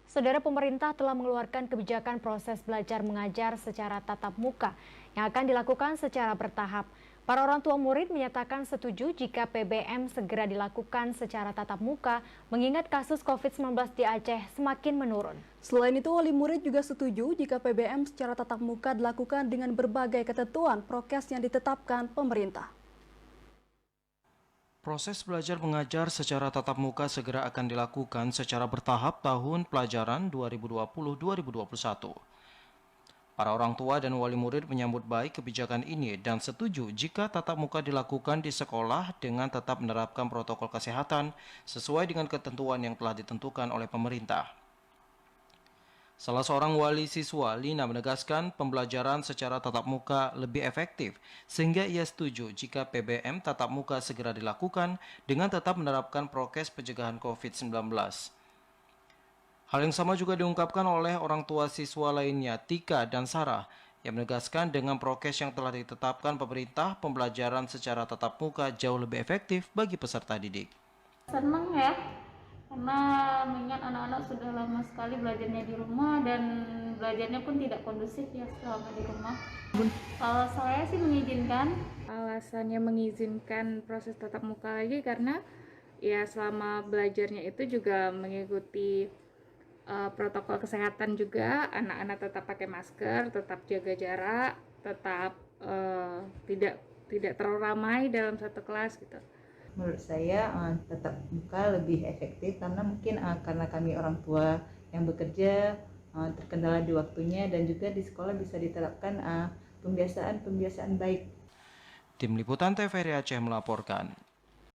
Saudara, pemerintah telah mengeluarkan kebijakan proses belajar mengajar secara tatap muka yang akan dilakukan secara bertahap. Para orang tua murid menyatakan setuju jika PBM segera dilakukan secara tatap muka mengingat kasus COVID-19 di Aceh semakin menurun. Selain itu, wali murid juga setuju jika PBM secara tatap muka dilakukan dengan berbagai ketentuan prokes yang ditetapkan pemerintah. Proses belajar mengajar secara tatap muka segera akan dilakukan secara bertahap tahun pelajaran 2020-2021. Para orang tua dan wali murid menyambut baik kebijakan ini dan setuju jika tatap muka dilakukan di sekolah dengan tetap menerapkan protokol kesehatan sesuai dengan ketentuan yang telah ditentukan oleh pemerintah. Salah seorang wali siswa, Lina, menegaskan pembelajaran secara tatap muka lebih efektif, sehingga ia setuju jika PBM tatap muka segera dilakukan dengan tetap menerapkan prokes pencegahan COVID-19. Hal yang sama juga diungkapkan oleh orang tua siswa lainnya, Tika dan Sarah, yang menegaskan dengan prokes yang telah ditetapkan pemerintah, pembelajaran secara tatap muka jauh lebih efektif bagi peserta didik. Senang ya, karena mengingat anak-anak sudah lama sekali belajarnya di rumah dan belajarnya pun tidak kondusif ya selama di rumah. Kalau saya sih mengizinkan. Alasannya mengizinkan proses tatap muka lagi karena ya selama belajarnya itu juga mengikuti protokol kesehatan juga, anak-anak tetap pakai masker, tetap jaga jarak, tetap tidak terlalu ramai dalam satu kelas gitu. Menurut saya tetap muka lebih efektif karena mungkin karena kami orang tua yang bekerja terkendala di waktunya dan juga di sekolah bisa diterapkan pembiasaan baik. Tim Liputan TVRI Aceh melaporkan.